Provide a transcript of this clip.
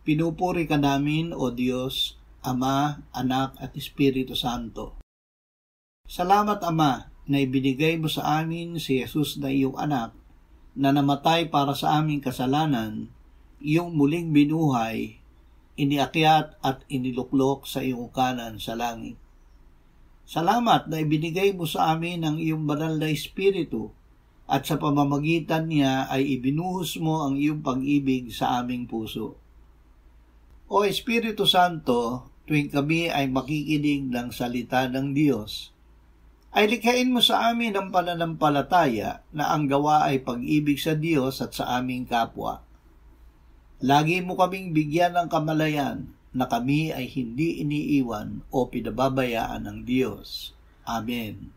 Pinupuri ka namin, O Diyos, Ama, Anak at Espiritu Santo. Salamat, Ama, na ibinigay mo sa amin si Jesus na iyong anak, na namatay para sa aming kasalanan, iyong muling binuhay, iniakyat at iniluklok sa iyong kanan sa langit. Salamat na ibinigay mo sa amin ang iyong banal na Espiritu, at sa pamamagitan niya ay ibinuhos mo ang iyong pag-ibig sa aming puso. O Espiritu Santo, tuwing kami ay makikinig ng salita ng Diyos, ay likhain mo sa amin ang pananampalataya na ang gawa ay pag-ibig sa Diyos at sa aming kapwa. Lagi mo kaming bigyan ng kamalayan na kami ay hindi iniiwan o pinababayaan ng Diyos. Amen.